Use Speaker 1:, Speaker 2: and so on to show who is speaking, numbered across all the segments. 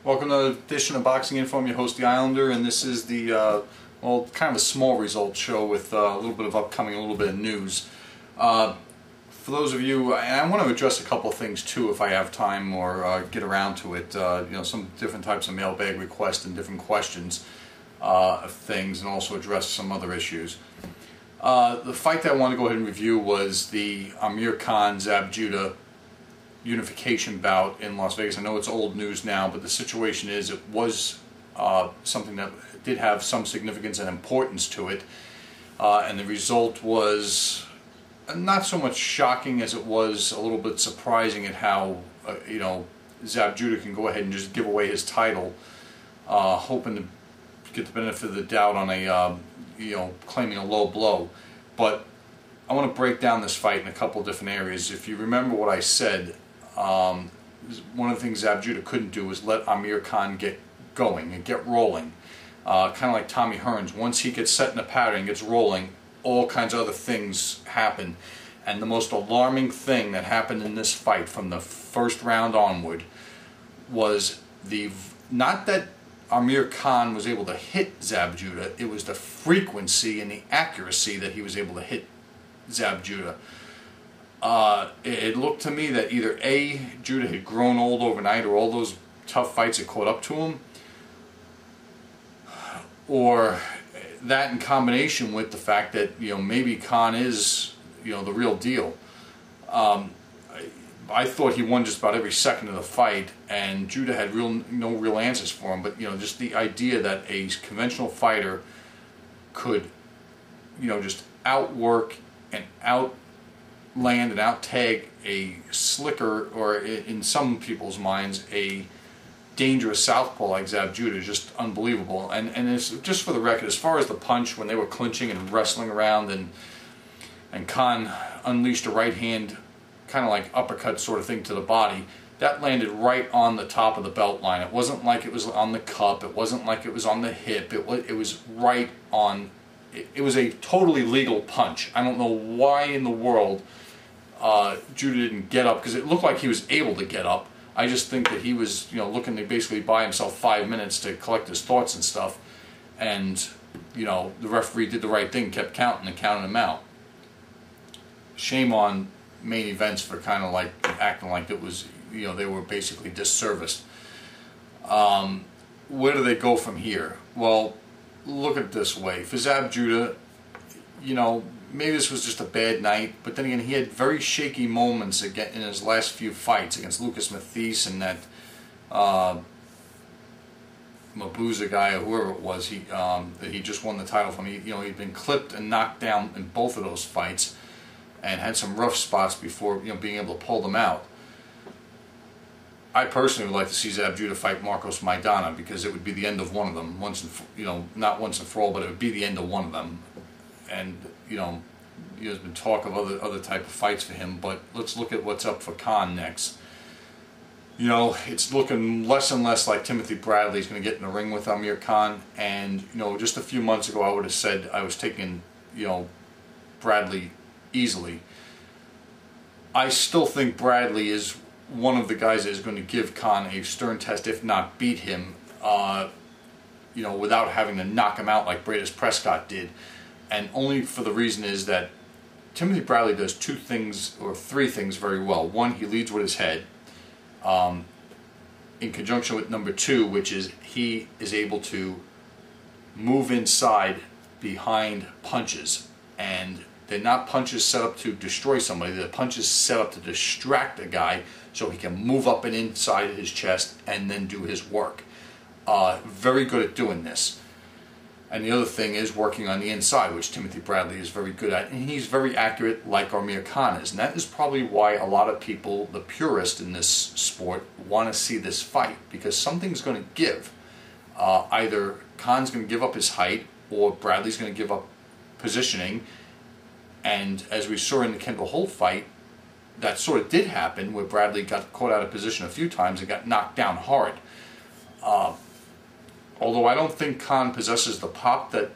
Speaker 1: Welcome to another edition of Boxing Info. I'm your host, The Islander, and this is the, well, kind of a small results show with a little bit of upcoming, a little bit of news. For those of you, and I want to address a couple of things too if I have time or get around to it, you know, some different types of mailbag requests and different questions of things, and also address some other issues. The fight that I want to go ahead and review was the Amir Khan-Zab Judah unification bout in Las Vegas. I know it's old news now, but the situation is it was something that did have some significance and importance to it, and the result was not so much shocking as it was a little bit surprising at how you know, Zab Judah can go ahead and just give away his title, hoping to get the benefit of the doubt on a you know, claiming a low blow. But I want to break down this fight in a couple of different areas. If you remember what I said, one of the things Zab Judah couldn't do was let Amir Khan get going and get rolling. Kind of like Tommy Hearns. Once he gets set in a pattern and gets rolling, all kinds of other things happen. And the most alarming thing that happened in this fight from the first round onward was not that Amir Khan was able to hit Zab Judah, it was the frequency and the accuracy that he was able to hit Zab Judah. It looked to me that either A, Judah had grown old overnight, or all those tough fights had caught up to him, or that in combination with the fact that, you know, maybe Khan is, you know, the real deal. I thought he won just about every second of the fight, and Judah had no real answers for him. But, you know, just the idea that a conventional fighter could, you know, just outwork and outland and out-tag a slicker, or in some people's minds, a dangerous southpaw like Zab Judah is just unbelievable. And it's just for the record, as far as the punch, when they were clinching and wrestling around, and Khan unleashed a right hand, kind of like uppercut sort of thing to the body, that landed right on the top of the belt line. It wasn't like it was on the cup, it wasn't like it was on the hip, it was right on. It was a totally legal punch. I don't know why in the world Judah didn't get up, because it looked like he was able to get up. I just think that he was, you know, looking to basically buy himself 5 minutes to collect his thoughts and stuff, and, you know, the referee did the right thing, kept counting and counting him out. Shame on main events for kind of like acting like it was, you know, they were basically disserviced. Where do they go from here? Well, look at it this way. For Zab Judah, you know, maybe this was just a bad night, but then again, he had very shaky moments again in his last few fights against Lucas Mathis and that Mabuza guy, or whoever it was, that he just won the title from. You know, he'd been clipped and knocked down in both of those fights, and had some rough spots before, you know, being able to pull them out. I personally would like to see Zab Judah fight Marcos Maidana, because it would be the end of one of them, you know, not once and for all, but it would be the end of one of them. And, you know, there's been talk of other type of fights for him, but let's look at what's up for Khan next. You know, it's looking less and less like Timothy Bradley's going to get in the ring with Amir Khan, and, you know, just a few months ago I would have said I was taking, you know, Bradley easily. I still think Bradley is one of the guys that is going to give Khan a stern test, if not beat him, you know, without having to knock him out like Bradis Prescott did. And only for the reason is that Timothy Bradley does two things or three things very well. One, he leads with his head, in conjunction with number two, which is he is able to move inside behind punches, and they're not punches set up to destroy somebody, they're punches set up to distract a guy so he can move up and inside his chest and then do his work. Very good at doing this. And the other thing is working on the inside, which Timothy Bradley is very good at, and he's very accurate like Amir Khan is. And that is probably why a lot of people, the purists in this sport, want to see this fight, because something's going to give. Either Khan's going to give up his height, or Bradley's going to give up positioning. And as we saw in the Kendall Holt fight, that sort of did happen, where Bradley got caught out of position a few times and got knocked down hard. Although I don't think Khan possesses the pop that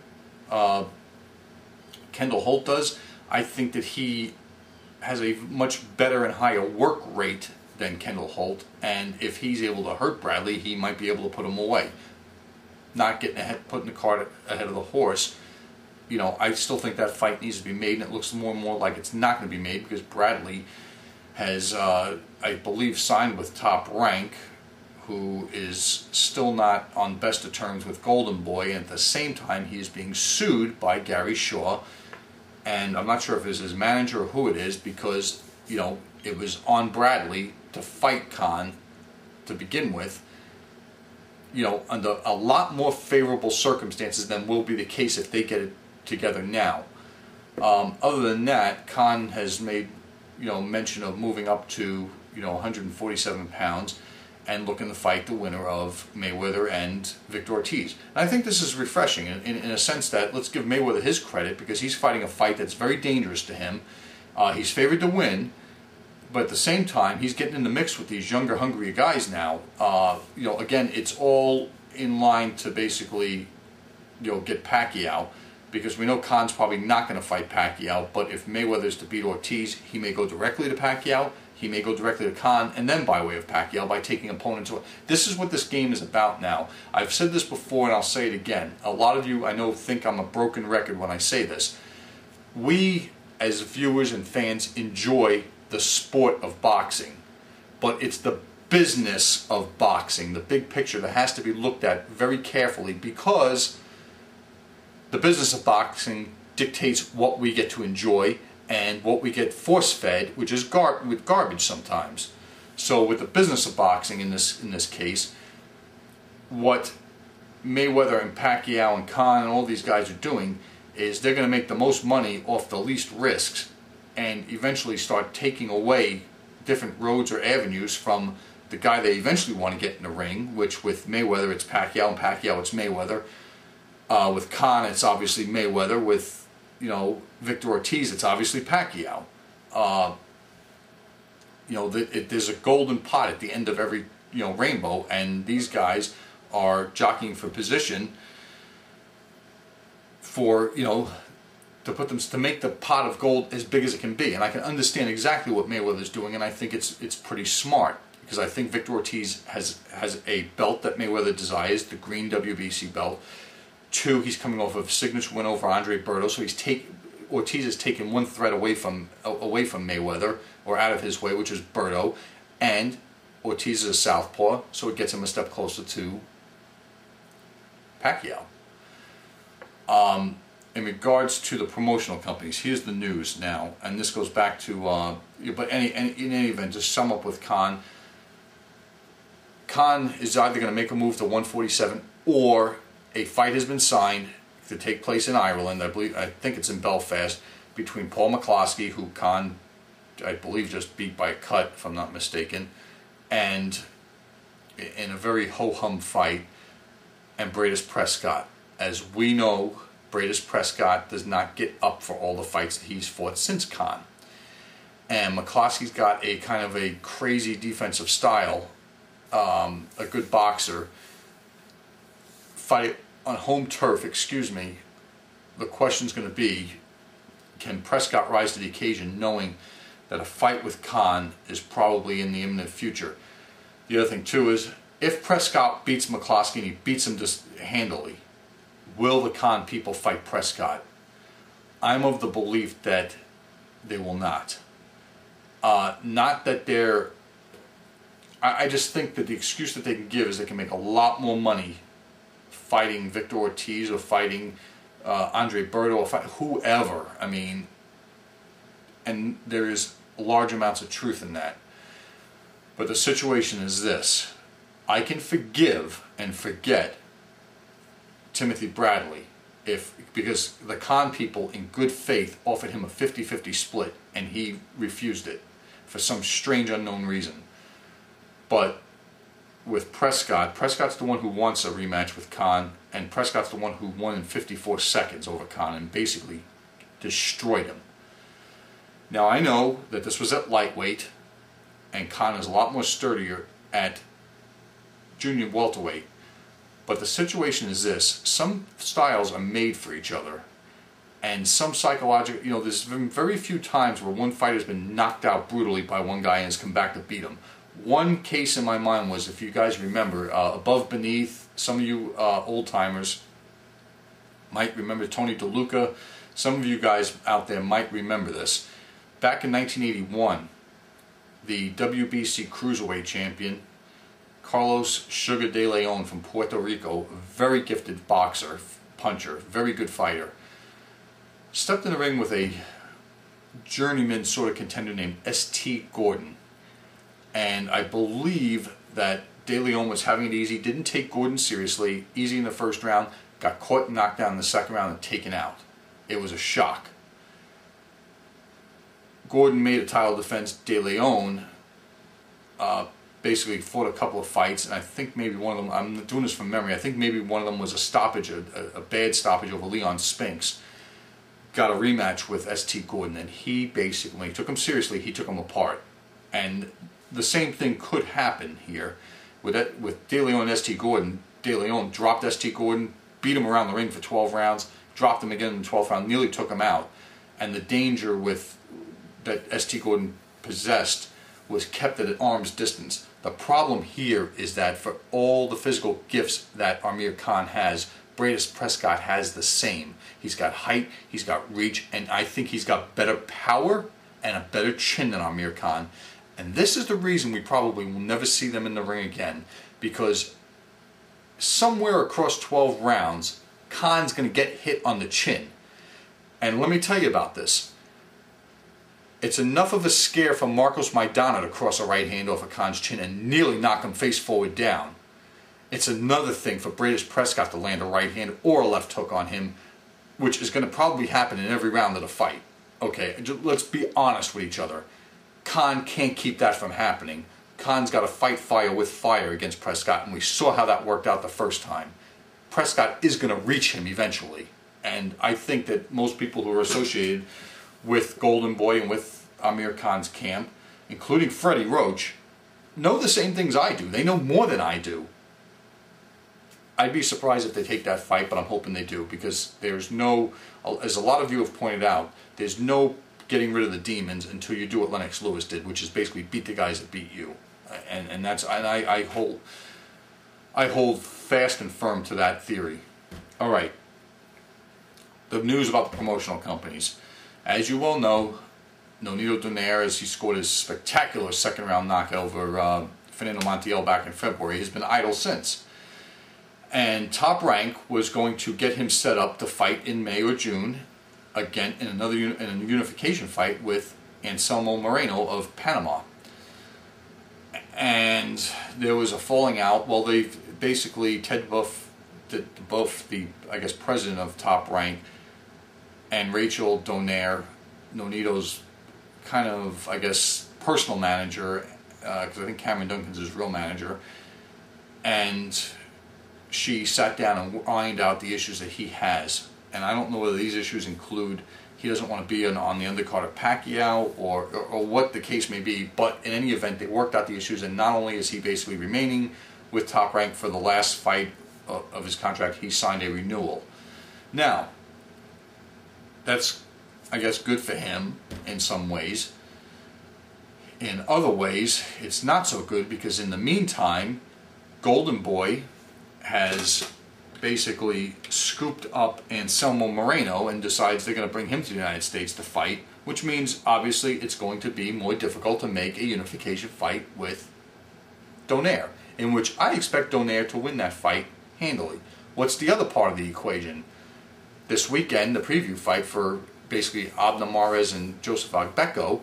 Speaker 1: Kendall Holt does, I think that he has a much better and higher work rate than Kendall Holt, and if he's able to hurt Bradley, he might be able to put him away. Not getting ahead, putting the cart ahead of the horse. You know, I still think that fight needs to be made, and it looks more and more like it's not going to be made because Bradley has, I believe, signed with Top Rank, who is still not on best of terms with Golden Boy, and at the same time he is being sued by Gary Shaw, and I'm not sure if it's his manager or who it is, because, you know, it was on Bradley to fight Khan to begin with, you know, under a lot more favorable circumstances than will be the case if they get it together now. Other than that, Khan has made, you know, mention of moving up to, you know, 147 pounds and looking to fight the winner of Mayweather and Victor Ortiz. And I think this is refreshing in a sense that, let's give Mayweather his credit, because he's fighting a fight that's very dangerous to him. He's favored to win, but at the same time, he's getting in the mix with these younger, hungrier guys now. You know, again, it's all in line to basically, you know, get Pacquiao, because we know Khan's probably not going to fight Pacquiao, but if Mayweather's to beat Ortiz, he may go directly to Pacquiao, he may go directly to Khan, and then by way of Pacquiao by taking opponents. This is what this game is about now. I've said this before and I'll say it again. A lot of you, I know, think I'm a broken record when I say this. We, as viewers and fans, enjoy the sport of boxing, but it's the business of boxing, the big picture, that has to be looked at very carefully, because the business of boxing dictates what we get to enjoy and what we get force-fed, which is with garbage sometimes. So with the business of boxing in this case, what Mayweather and Pacquiao and Khan and all these guys are doing is they're going to make the most money off the least risks, and eventually start taking away different roads or avenues from the guy they eventually want to get in the ring, which with Mayweather it's Pacquiao, and Pacquiao it's Mayweather. With Khan it's obviously Mayweather. With, you know, Victor Ortiz it's obviously Pacquiao. You know, there's a golden pot at the end of every, you know, rainbow, and these guys are jockeying for position for, you know, to make the pot of gold as big as it can be. And I can understand exactly what Mayweather's doing, and I think it's pretty smart, because I think Victor Ortiz has a belt that Mayweather desires, the green WBC belt. 2, he's coming off of a signature win over Andre Berto, so Ortiz has taken one threat away from Mayweather, or out of his way, which is Berto, and Ortiz is a southpaw, so it gets him a step closer to Pacquiao. In regards to the promotional companies, here's the news now, and this goes back to, but in any event, to sum up with Khan, Khan is either going to make a move to 147, or a fight has been signed to take place in Ireland. I think it's in Belfast, between Paul McCloskey, who Khan, I believe, just beat by a cut, if I'm not mistaken, and in a very ho-hum fight, and Bradis Prescott. As we know, Bradis Prescott does not get up for all the fights that he's fought since Khan. And McCloskey's got a kind of a crazy defensive style, a good boxer. Fight on home turf, excuse me, the question's going to be, can Prescott rise to the occasion, knowing that a fight with Khan is probably in the imminent future? The other thing too is, if Prescott beats McCloskey and he beats him just handily, will the Khan people fight Prescott? I'm of the belief that they will not. Not that they're... I just think that the excuse that they can give is they can make a lot more money fighting Victor Ortiz, or fighting Andre Berto, or whoever. I mean, and there is large amounts of truth in that. But the situation is this. I can forgive and forget Timothy Bradley because the Khan people in good faith offered him a 50-50 split and he refused it for some strange unknown reason. But with Prescott's the one who wants a rematch with Khan, and Prescott's the one who won in 54 seconds over Khan and basically destroyed him. Now I know that this was at lightweight, and Khan is a lot more sturdier at junior welterweight. But the situation is this: some styles are made for each other, and some psychological, you know, there's been very few times where one fighter's been knocked out brutally by one guy and has come back to beat him. One case in my mind was, if you guys remember, Above Beneath, some of you old-timers might remember Tony DeLuca. Some of you guys out there might remember this. Back in 1981, the WBC Cruiserweight champion, Carlos Sugar de Leon from Puerto Rico, a very gifted boxer, puncher, very good fighter, stepped in the ring with a journeyman sort of contender named S.T. Gordon. And I believe that De Leon was having it easy, didn't take Gordon seriously, easy in the first round, got caught and knocked down in the second round and taken out. It was a shock. Gordon made a title defense. De Leon basically fought a couple of fights, and I think maybe one of them, I'm doing this from memory, I think maybe one of them was a stoppage, a bad stoppage over Leon Spinks. Got a rematch with S.T. Gordon, and he basically, when he took him seriously, he took him apart. And the same thing could happen here with De Leon and S.T. Gordon. De Leon dropped S.T. Gordon, beat him around the ring for 12 rounds, dropped him again in the 12th round, nearly took him out. And the danger that S.T. Gordon possessed was kept at arm's distance. The problem here is that for all the physical gifts that Amir Khan has, Bradis Prescott has the same. He's got height, he's got reach, and I think he's got better power and a better chin than Amir Khan. And this is the reason we probably will never see them in the ring again, because somewhere across 12 rounds, Khan's going to get hit on the chin. And let me tell you about this. It's enough of a scare for Marcos Maidana to cross a right hand off of Khan's chin and nearly knock him face forward down. It's another thing for Bradis Prescott to land a right hand or a left hook on him, which is going to probably happen in every round of the fight. Okay, let's be honest with each other. Khan can't keep that from happening. Khan's got to fight fire with fire against Prescott, and we saw how that worked out the first time. Prescott is going to reach him eventually, and I think that most people who are associated with Golden Boy and with Amir Khan's camp, including Freddie Roach, know the same things I do. They know more than I do. I'd be surprised if they take that fight, but I'm hoping they do, because there's no, as a lot of you have pointed out, there's no getting rid of the demons until you do what Lennox Lewis did, which is basically beat the guys that beat you. And I hold fast and firm to that theory. All right. The news about the promotional companies. As you well know, Nonito Donaire, as he scored his spectacular second-round knockout over Fernando Montiel back in February, has been idle since. And Top Rank was going to get him set up to fight in May or June, again in a unification fight with Anselmo Moreno of Panama. And there was a falling out. Well, they basically, Ted Buff, the I guess president of Top Rank, and Rachel Donaire, Nonito's kind of, I guess, personal manager, because I think Cameron Duncan's his real manager, and she sat down and ironed out the issues that he has. And I don't know whether these issues include he doesn't want to be on the undercard of Pacquiao or what the case may be, but in any event, they worked out the issues, and not only is he basically remaining with Top Rank for the last fight of his contract, he signed a renewal. Now, that's, I guess, good for him in some ways. In other ways, it's not so good, because in the meantime, Golden Boy has basically scooped up Anselmo Moreno and decides they're going to bring him to the United States to fight, which means obviously it's going to be more difficult to make a unification fight with Donaire, in which I expect Donaire to win that fight handily. What's the other part of the equation? This weekend, the preview fight for basically Abner Marez and Joseph Agbeko.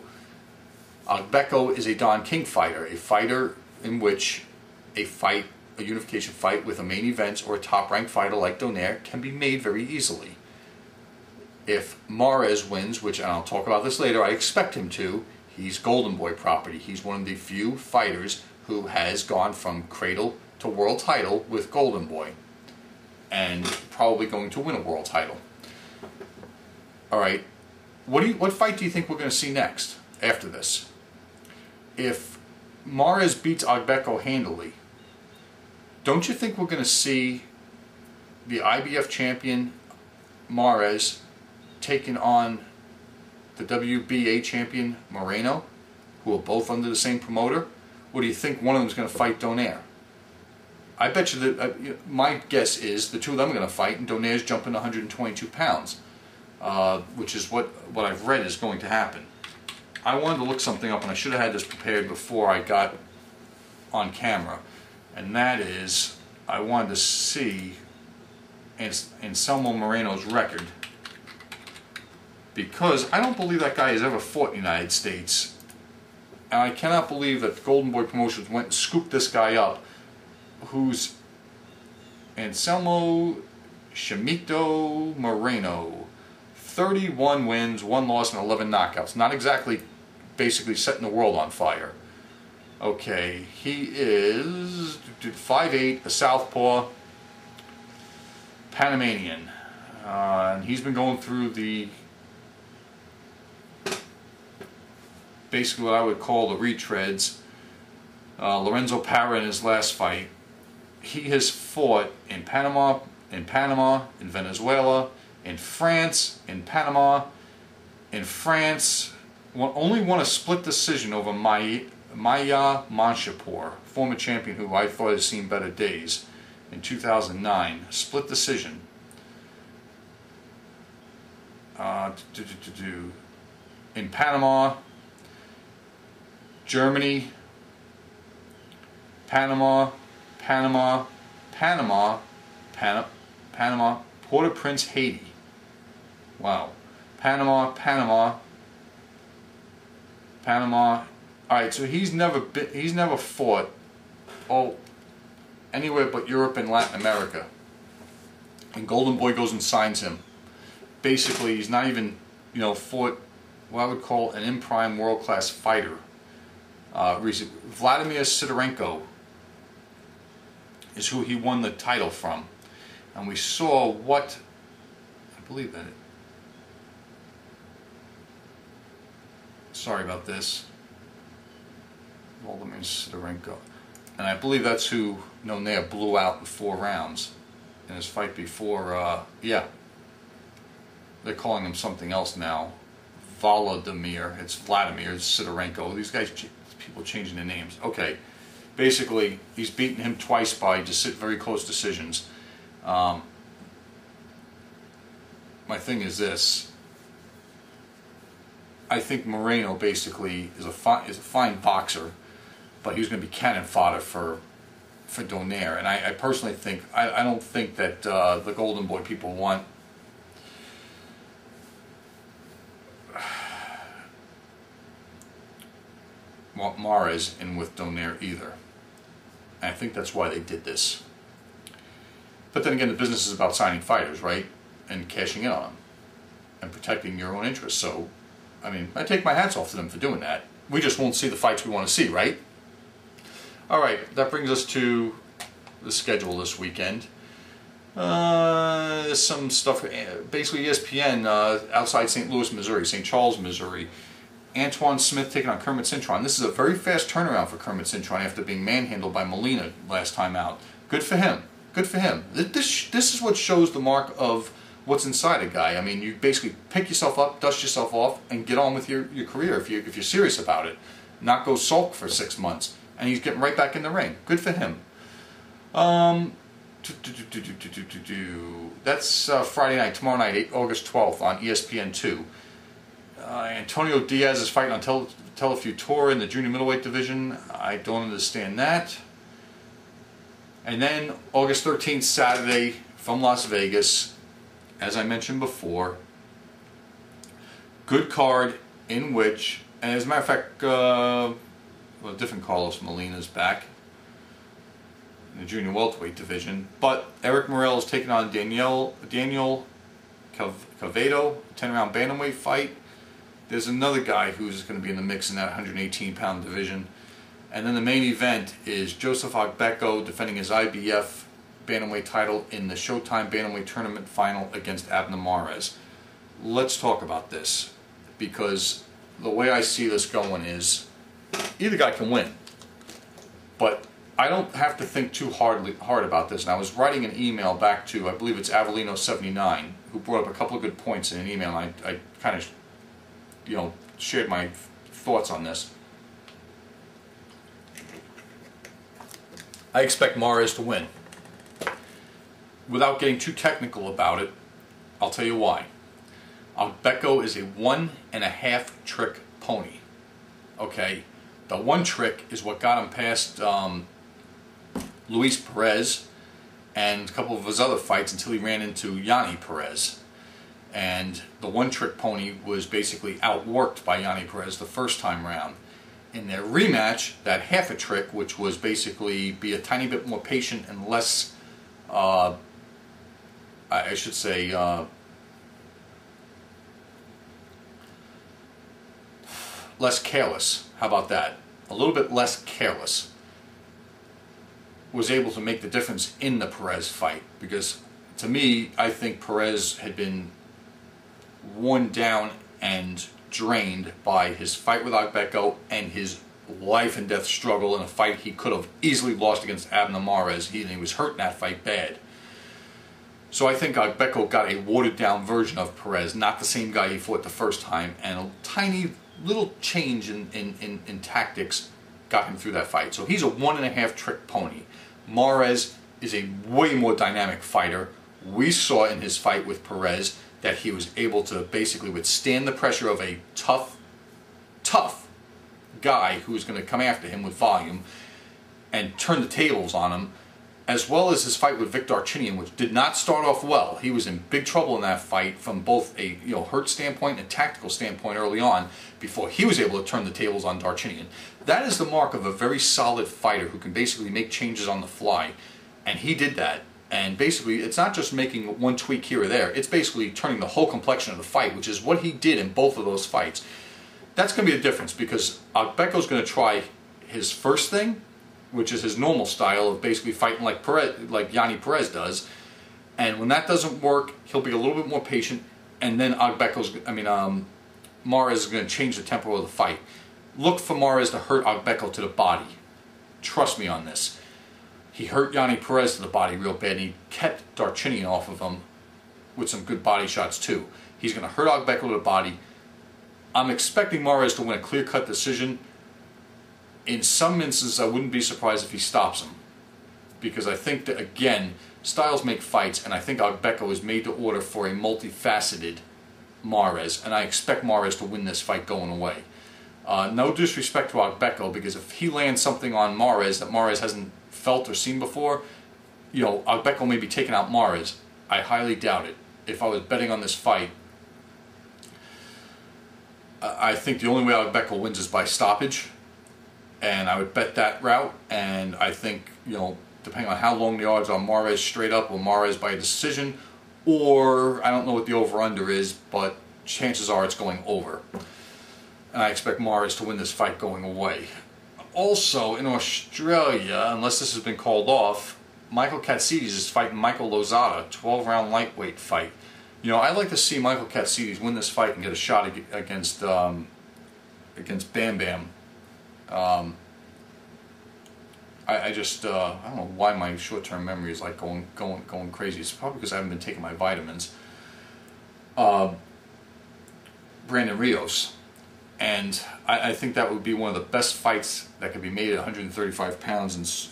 Speaker 1: Agbeko is a Don King fighter, a fighter in which a unification fight with a main event or a top-ranked fighter like Donaire can be made very easily. If Marez wins, which, and I'll talk about this later, I expect him to, he's Golden Boy property. He's one of the few fighters who has gone from cradle to world title with Golden Boy, and probably going to win a world title. All right, what fight do you think we're going to see next after this? If Marez beats Agbeko handily, don't you think we're going to see the IBF champion Marez taking on the WBA champion Moreno, who are both under the same promoter? or do you think one of them is going to fight Donaire? I bet you that my guess is the two of them are going to fight, and Donaire's jumping 122 pounds, which is what I've read is going to happen. I wanted to look something up, and I should have had this prepared before I got on camera, and that is I wanted to see Anselmo Moreno's record, because I don't believe that guy has ever fought in the United States, and I cannot believe that Golden Boy Promotions went and scooped this guy up, who's Anselmo Chimito Moreno. 31 wins, 1 loss, and 11 knockouts. Not exactly basically setting the world on fire. Okay, he is 5'8", a southpaw, Panamanian. And he's been going through the, basically what I would call the retreads. Lorenzo Parra in his last fight. He has fought in Panama, in Venezuela, in France, in Panama, in France. Only won a split decision over Maya Manshapur, former champion who I thought had seen better days, in 2009. Split decision. In Panama, Germany, Panama, Port-au-Prince, Haiti. Wow. Panama. Alright, so he's never fought anywhere but Europe and Latin America. And Golden Boy goes and signs him. Basically, he's not even, fought what I would call an in-prime world-class fighter. Vladimir Sidorenko is who he won the title from. And we saw what, I believe that, sorry about this, Vladimir Sidorenko. And I believe that's who Donaire blew out in 4 rounds in his fight before, yeah. They're calling him something else now. Volodymyr, it's Vladimir, it's Sidorenko. These guys, people changing their names. Okay. Basically, he's beaten him twice by very close decisions. My thing is this. I think Moreno basically is a fine boxer, but he was going to be cannon fodder for Donaire. And I personally think, I don't think that the Golden Boy people want Marez in with Donaire either. And I think that's why they did this. But then again, the business is about signing fighters, right? And cashing in on them. And protecting your own interests. So, I mean, I take my hats off to them for doing that. We just won't see the fights we want to see, right? Alright, that brings us to the schedule this weekend. There's some stuff, basically ESPN, outside St. Louis, Missouri, St. Charles, Missouri. Antoine Smith taking on Kermit Cintron. This is a very fast turnaround for Kermit Cintron after being manhandled by Molina last time out. Good for him. Good for him. This is what shows the mark of what's inside a guy. I mean, you basically pick yourself up, dust yourself off, and get on with your career if you're serious about it. Not go sulk for 6 months. And he's getting right back in the ring. Good for him. That's Friday night, tomorrow night, August 12th on ESPN2. Antonio Diaz is fighting on Telefutura in the junior middleweight division. I don't understand that. And then August 13th, Saturday, from Las Vegas, as I mentioned before, good card in which, and as a matter of fact, well, a different Carlos Molina's back in the junior welterweight division, but Eric Morel is taking on Daniel Cavedo, 10-round bantamweight fight. There's another guy who's going to be in the mix in that 118-pound division. And then the main event is Joseph Agbeko defending his IBF bantamweight title in the Showtime bantamweight tournament final against Abner Marez. Let's talk about this, because the way I see this going is either guy can win, but I don't have to think too hard about this. And I was writing an email back to, I believe it's Avellino79, who brought up a couple of good points in an email. And I kind of, shared my thoughts on this. I expect Marez to win. Without getting too technical about it, I'll tell you why. Agbeko is a 1.5 trick pony. Okay, the one trick is what got him past Luis Perez and a couple of his other fights until he ran into Yanni Perez. And the one trick pony was basically outworked by Yanni Perez the first time round. In their rematch, that half a trick, which was basically be a tiny bit more patient and less, I should say, less careless. How about that? A little bit less careless. Was able to make the difference in the Perez fight, because to me, I think Perez had been worn down and drained by his fight with Agbeko and his life and death struggle in a fight he could have easily lost against Abner Marez. He was hurt in that fight bad. So I think Agbeko got a watered down version of Perez, not the same guy he fought the first time, and a tiny little change in tactics got him through that fight. So he's a 1.5 trick pony. Marez is a way more dynamic fighter. We saw in his fight with Perez that he was able to basically withstand the pressure of a tough guy who was going to come after him with volume and turn the tables on him, as well as his fight with Vic Darchinyan, which did not start off well. He was in big trouble in that fight from both a hurt standpoint and a tactical standpoint early on before he was able to turn the tables on Darchinyan. That is the mark of a very solid fighter who can basically make changes on the fly, and he did that. And basically, it's not just making one tweak here or there. It's basically turning the whole complexion of the fight, which is what he did in both of those fights. That's going to be a difference, because Agbeko's going to try his first thing, which is his normal style of basically fighting like Yanni Perez does. And when that doesn't work, he'll be a little bit more patient. And then Marez is going to change the tempo of the fight. Look for Marez to hurt Agbeko to the body. Trust me on this. He hurt Yanni Perez to the body real bad, and he kept Darchinyan off of him with some good body shots too. He's going to hurt Agbeko to the body. I'm expecting Marez to win a clear-cut decision. In some instances, I wouldn't be surprised if he stops him, because I think that, again, styles make fights, and I think Agbeko is made to order for a multifaceted Marez, and I expect Marez to win this fight going away. No disrespect to Agbeko, because if he lands something on Marez that Marez hasn't felt or seen before, Agbeko may be taking out Marez. I highly doubt it. If I was betting on this fight, I think the only way Agbeko wins is by stoppage, and I would bet that route. And I think, depending on how long the odds are, Marez straight up or Marez by a decision, or I don't know what the over-under is, but chances are it's going over. And I expect Marez to win this fight going away. Also, in Australia, unless this has been called off, Michael Katsidis is fighting Michael Lozada, 12-round lightweight fight. I'd like to see Michael Katsidis win this fight and get a shot against Bam Bam. I don't know why my short-term memory is like going crazy. It's probably because I haven't been taking my vitamins. Brandon Rios. And I think that would be one of the best fights that could be made at 135 pounds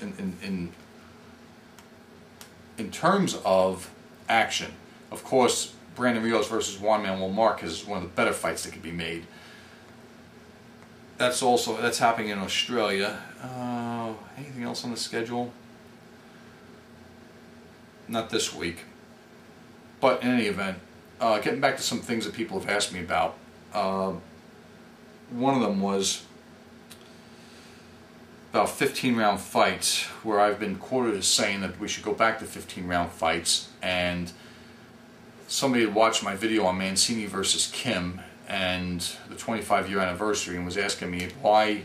Speaker 1: in terms of action. Of course, Brandon Rios versus Juan Manuel Marquez is one of the better fights that could be made. That's happening in Australia. Anything else on the schedule? Not this week. But in any event, getting back to some things that people have asked me about. One of them was about 15-round fights, where I've been quoted as saying that we should go back to 15-round fights, and somebody had watched my video on Mancini versus Kim and the 25-year anniversary and was asking me why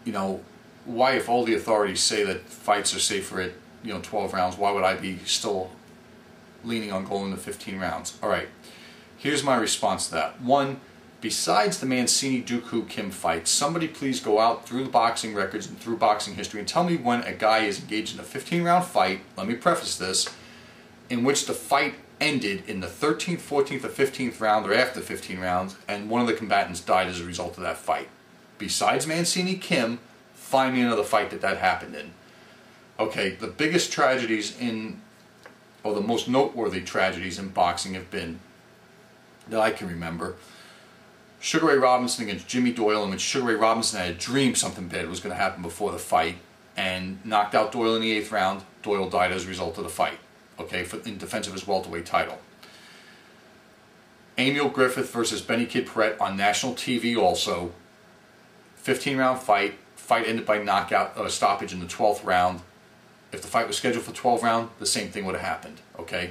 Speaker 1: if all the authorities say that fights are safer at 12 rounds, why would I be still leaning on going to 15 rounds? All right. Here's my response to that. One, besides the Mancini-Dooku-Kim fight, somebody please go out through the boxing records and through boxing history and tell me when a guy is engaged in a 15-round fight, let me preface this, in which the fight ended in the 13th, 14th, or 15th round or after 15 rounds, and one of the combatants died as a result of that fight. Besides Mancini-Kim, Find me another fight that happened in. Okay, the biggest tragedies or the most noteworthy tragedies in boxing have been, that I can remember, Sugar Ray Robinson against Jimmy Doyle, in which Sugar Ray Robinson had a dream something bad was going to happen before the fight, and knocked out Doyle in the 8th round. Doyle died as a result of the fight, okay, in defense of his welterweight title. Emil Griffith versus Benny Kid Paret on national TV also. 15-round fight. Fight ended by knockout or stoppage in the 12th round. If the fight was scheduled for 12 round, the same thing would have happened, okay?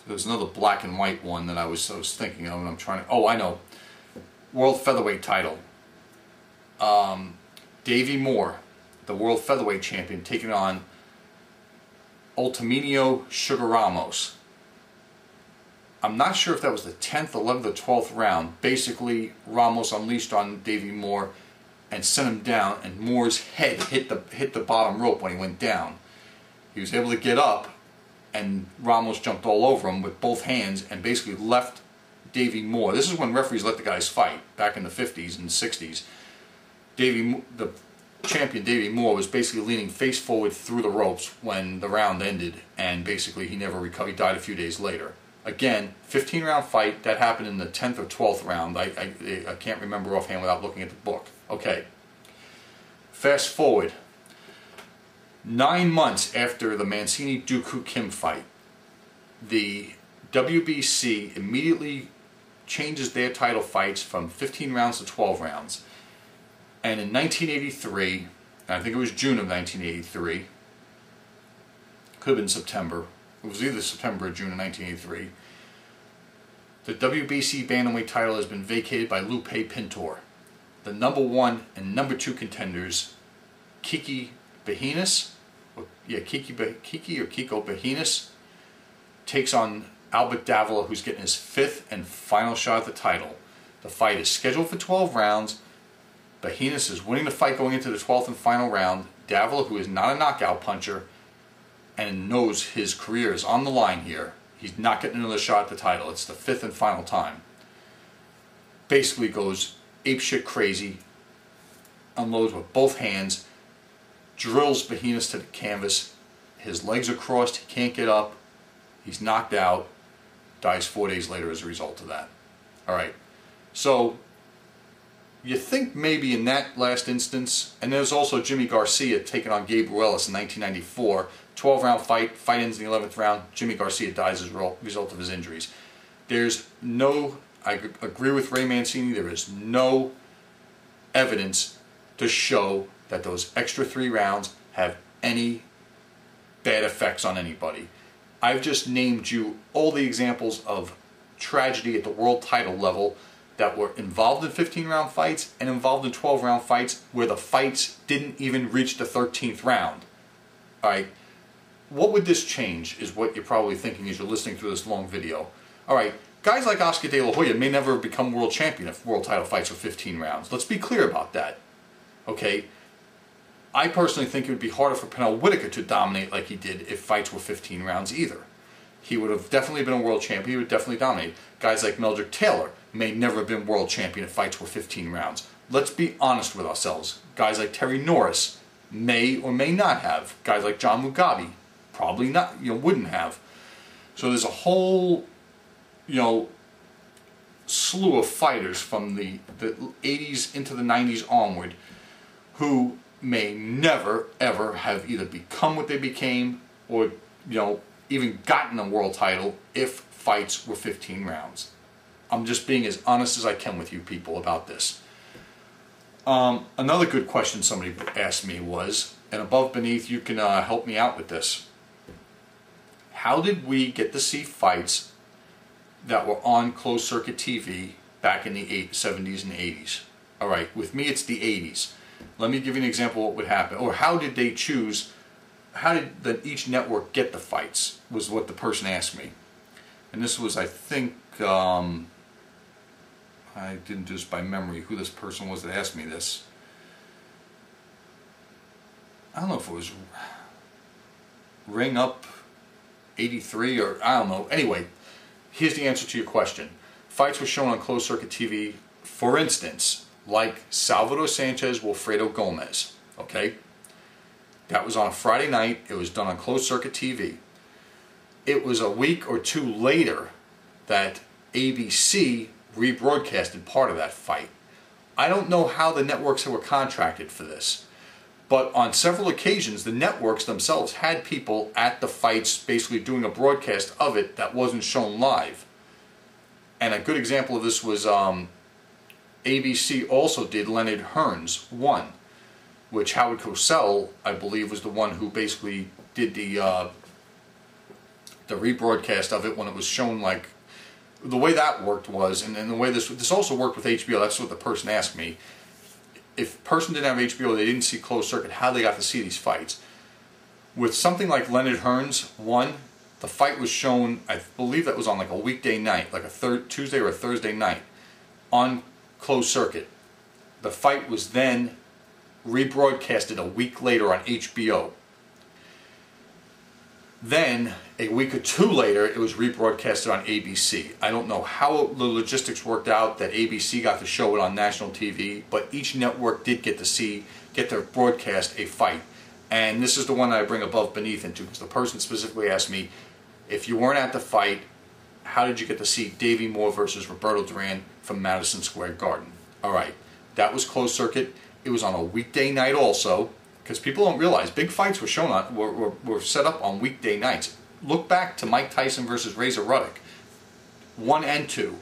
Speaker 1: There's another black and white one that I was thinking of, and I'm trying to... Oh, I know. World Featherweight title. Davey Moore, the World Featherweight champion, taking on Ultiminio Sugar Ramos. I'm not sure if that was the 10th, 11th, or 12th round. Basically, Ramos unleashed on Davey Moore and sent him down, and Moore's head hit the bottom rope when he went down. He was able to get up, and Ramos jumped all over him with both hands and basically left Davey Moore. This is when referees let the guys fight, back in the 50s and 60s. The champion Davey Moore was basically leaning face forward through the ropes when the round ended, and basically he never recovered. He died a few days later. Again, 15-round fight. That happened in the 10th or 12th round. I can't remember offhand without looking at the book. Okay. Fast forward. 9 months after the Mancini-Dooku Kim fight, the WBC immediately changes their title fights from 15 rounds to 12 rounds. And in 1983, I think it was June of 1983, could have been September, it was either September or June of 1983, the WBC bantamweight title has been vacated by Lupe Pintor. The number 1 and number 2 contenders, Kiko Behinas, takes on Albert Davila, who's getting his 5th and final shot at the title. The fight is scheduled for 12 rounds. Behinas is winning the fight going into the 12th and final round. Davila, who is not a knockout puncher and knows his career is on the line here, he's not getting another shot at the title. It's the 5th and final time. Basically goes apeshit crazy, unloads with both hands, drills Behinas to the canvas. His legs are crossed, he can't get up, he's knocked out, dies 4 days later as a result of that. Alright, so you think maybe in that last instance, and there's also Jimmy Garcia taking on Gabe Ruelas in 1994, 12-round fight ends in the 11th round, Jimmy Garcia dies as a result of his injuries. There's no, I agree with Ray Mancini, there is no evidence to show that those extra 3 rounds have any bad effects on anybody. I've just named you all the examples of tragedy at the world title level that were involved in 15-round fights and involved in 12-round fights where the fights didn't even reach the 13th round. Alright, what would this change is what you're probably thinking as you're listening through this long video. Alright, guys like Oscar De La Hoya may never become world champion if world title fights are 15 rounds. Let's be clear about that. Okay, I personally think it would be harder for Pernell Whitaker to dominate like he did if fights were 15 rounds either. He would have definitely been a world champion, he would definitely dominate. Guys like Meldrick Taylor may never have been world champion if fights were 15 rounds. Let's be honest with ourselves. Guys like Terry Norris may or may not have. Guys like John Mugabe probably not, wouldn't have. So there's a whole, slew of fighters from the 80s into the 90s onward who may never ever have either become what they became or even gotten a world title if fights were 15 rounds. I'm just being as honest as I can with you people about this. Another good question somebody asked me was, and above beneath you can help me out with this, how did we get to see fights that were on closed circuit TV back in the 70s and 80s? Alright, with me it's the 80s. Let me give you an example of what would happen. Or how did they choose, how did each network get the fights, was what the person asked me. And this was, I think, I didn't do this by memory, who this person was that asked me this. I don't know if it was Ring Up 83 or I don't know. Anyway, here's the answer to your question. Fights were shown on closed circuit TV For instance, like Salvador Sanchez, Wilfredo Gomez, okay? That was on a Friday night. It was done on closed circuit TV. It was a week or two later that ABC rebroadcasted part of that fight. I don't know how the networks were contracted for this, but on several occasions the networks themselves had people at the fights basically doing a broadcast of it that wasn't shown live. And a good example of this was ABC also did Leonard Hearns 1, which Howard Cosell, I believe, was the one who basically did the rebroadcast of it when it was shown. Like, the way that worked was, and the way this also worked with HBO, that's what the person asked me. If a person didn't have HBO, they didn't see closed circuit, how they got to see these fights. With something like Leonard Hearns 1, the fight was shown, I believe that was on like a weekday night, like a Tuesday or a Thursday night, on closed circuit. The fight was then rebroadcasted a week later on HBO. Then, a week or two later, it was rebroadcasted on ABC. I don't know how the logistics worked out that ABC got to show it on national TV, but each network did get to broadcast a fight. And this is the one that I bring above beneath into, because the person specifically asked me, if you weren't at the fight, how did you get to see Davey Moore versus Roberto Duran from Madison Square Garden? Alright, that was closed circuit. It was on a weekday night also, because people don't realize big fights were shown on were set up on weekday nights. Look back to Mike Tyson versus Razor Ruddock, 1 and 2.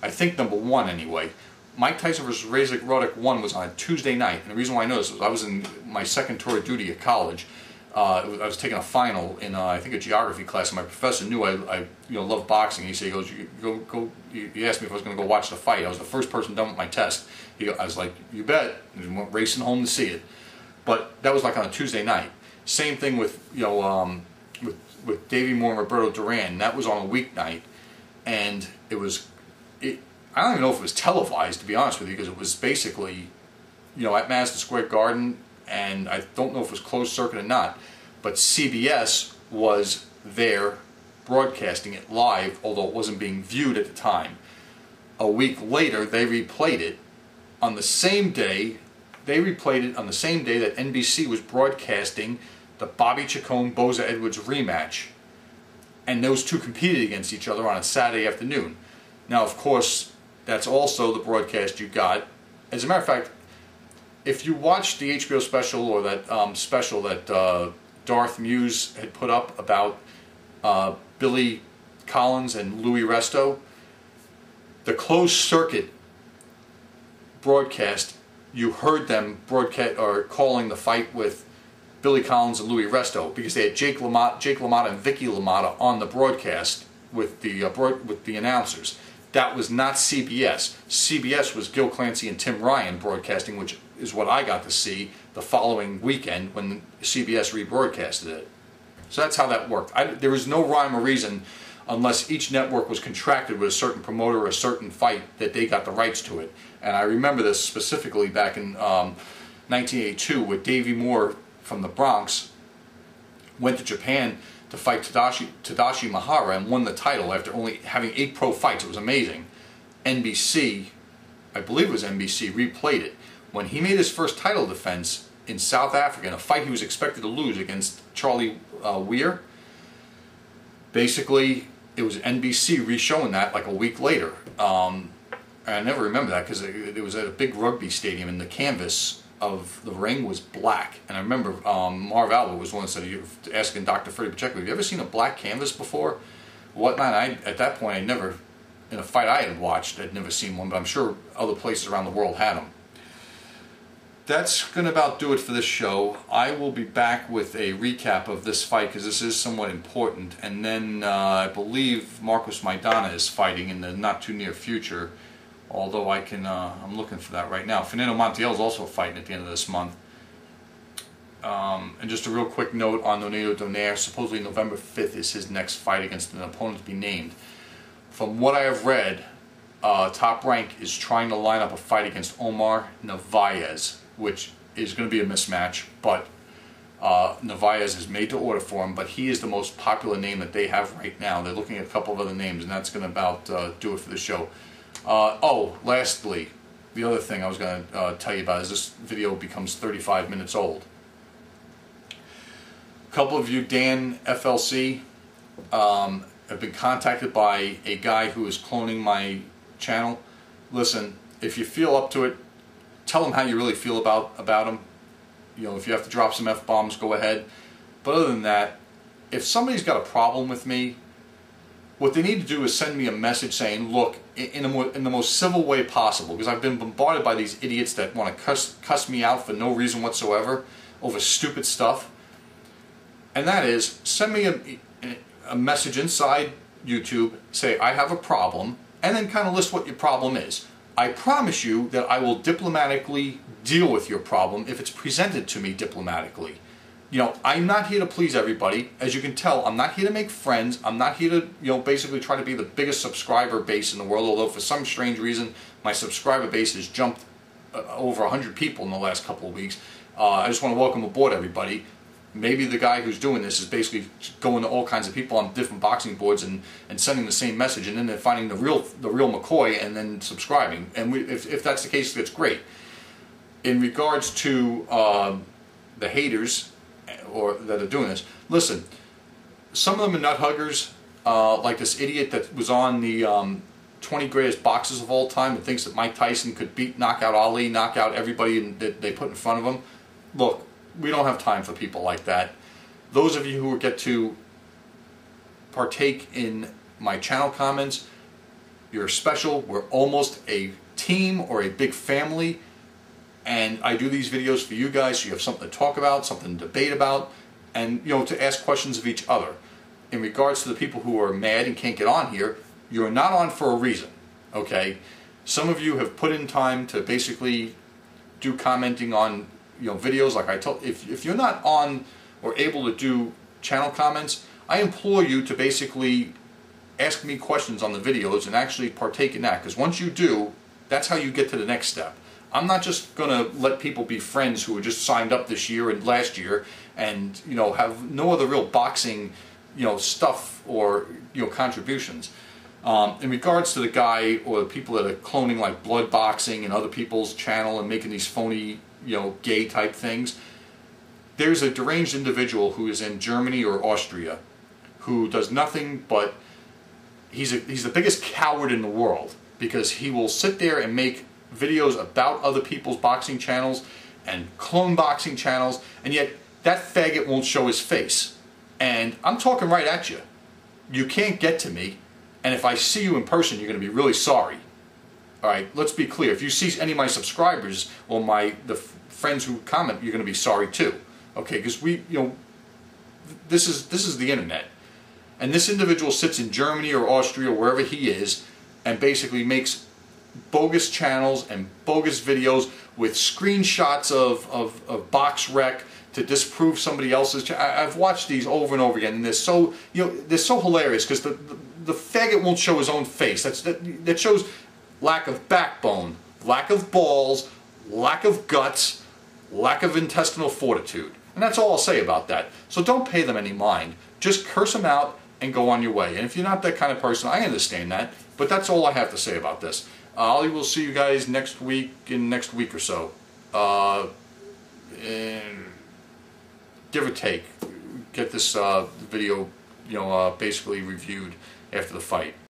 Speaker 1: I think number 1 anyway. Mike Tyson versus Razor Ruddock 1 was on a Tuesday night, and the reason why I know this was I was in my second tour of duty at college. I was taking a final in I think a geography class, and my professor knew I loved boxing. He said, he goes, he asked me if I was going to go watch the fight. I was the first person done with my test. I was like, you bet, and went racing home to see it. But that was like on a Tuesday night. Same thing with with Davey Moore and Roberto Duran. That was on a weeknight, and I don't even know if it was televised, to be honest with you, because it was basically at Madison Square Garden, and I don't know if it was closed circuit or not, but CBS was there broadcasting it live, although it wasn't being viewed at the time. A week later, they replayed it on the same day. They replayed it on the same day that NBC was broadcasting the Bobby Chacon-Boza Edwards rematch. And those two competed against each other on a Saturday afternoon. Now, of course, that's also the broadcast you got. As a matter of fact, if you watch the HBO special, or that special that Darth Muse had put up about Billy Collins and Louis Resto, the closed circuit broadcast, you heard them broadcast or calling the fight with Billy Collins and Louis Resto, because they had Jake LaMotta and Vicky LaMotta on the broadcast with the announcers. That was not CBS. CBS was Gil Clancy and Tim Ryan broadcasting, which is what I got to see the following weekend when CBS rebroadcasted it. So that's how that worked. There was no rhyme or reason, unless each network was contracted with a certain promoter or a certain fight, that they got the rights to it. And I remember this specifically back in 1982, where Davey Moore from the Bronx went to Japan to fight Tadashi Mihara and won the title after only having 8 pro fights. It was amazing. NBC, I believe it was NBC, replayed it. When he made his first title defense in South Africa, in a fight he was expected to lose against Charlie Weir, basically it was NBC re-showing that like a week later. And I never remember that, because it was at a big rugby stadium, and the canvas of the ring was black. And I remember Marv Albert was one that said, asking Dr. Freddie Pacheco, have you ever seen a black canvas before? Whatnot. At that point, in a fight I had watched, I'd never seen one, but I'm sure other places around the world had them. That's going to about do it for this show. I will be back with a recap of this fight, because this is somewhat important. And then I believe Marcos Maidana is fighting in the not too near future. Although I'm looking for that right now. Fernando Montiel is also fighting at the end of this month. And just a real quick note on Nonito Donaire. Supposedly November 5th is his next fight against an opponent to be named. From what I have read, Top Rank is trying to line up a fight against Omar Narvaez, which is going to be a mismatch, but Narvaez is made to order for him, but he is the most popular name that they have right now. They're looking at a couple of other names, and that's going to about do it for the show. Lastly, the other thing I was going to tell you about is this video becomes 35 minutes old. A couple of you, Dan FLC, have been contacted by a guy who is cloning my channel. Listen, if you feel up to it, tell him how you really feel about him. You know, if you have to drop some F-bombs, go ahead. But other than that, if somebody's got a problem with me, what they need to do is send me a message saying, look, in the most civil way possible, because I've been bombarded by these idiots that want to cuss me out for no reason whatsoever over stupid stuff. And that is, send me a message inside YouTube, say I have a problem, and then kind of list what your problem is. I promise you that I will diplomatically deal with your problem if it's presented to me diplomatically. You know, I'm not here to please everybody. As you can tell, I'm not here to make friends. I'm not here to, you know, basically try to be the biggest subscriber base in the world, although for some strange reason my subscriber base has jumped over 100 people in the last couple of weeks. I just want to welcome aboard everybody. Maybe the guy who's doing this is basically going to all kinds of people on different boxing boards and sending the same message, and then they're finding the real McCoy and then subscribing. And if that's the case, that's great. In regards to the haters or that are doing this, listen, some of them are nut huggers, like this idiot that was on the 20 greatest boxers of all time and thinks that Mike Tyson could knock out Ali, knock out everybody that they put in front of him. Look, we don't have time for people like that. Those of you who get to partake in my channel comments, you're special. We're almost a team or a big family, and I do these videos for you guys so you have something to talk about, something to debate about, and, you know, to ask questions of each other. In regards to the people who are mad and can't get on here, you're not on for a reason, okay? Some of you have put in time to basically do commenting on, you know, videos. Like I told, if you're not on or able to do channel comments, I implore you to basically ask me questions on the videos and actually partake in that, because once you do, that's how you get to the next step. I'm not just gonna let people be friends who were just signed up this year and last year and, you know, have no other real boxing, you know, stuff or, you know, contributions. In regards to the guy or the people that are cloning like Blood Boxing and other people's channel and making these phony, you know, gay type things, there's a deranged individual who is in Germany or Austria who does nothing but, he's the biggest coward in the world, because he will sit there and make videos about other people's boxing channels and clone boxing channels, and yet that faggot won't show his face. And I'm talking right at you. You can't get to me, and if I see you in person, you're going to be really sorry. All right, let's be clear. If you see any of my subscribers or the friends who comment, you're going to be sorry too. Okay, because you know, this is the internet, and this individual sits in Germany or Austria or wherever he is, and basically makes bogus channels and bogus videos with screenshots of box rec to disprove somebody else's. I've watched these over and over again, and they're so, you know, they're so hilarious, because the faggot won't show his own face. That shows lack of backbone, lack of balls, lack of guts, lack of intestinal fortitude. And that's all I'll say about that. So don't pay them any mind. Just curse them out and go on your way. And if you're not that kind of person, I understand that. But that's all I have to say about this. I will see you guys next week, in next week or so. And give or take, get this video, you know, basically reviewed after the fight.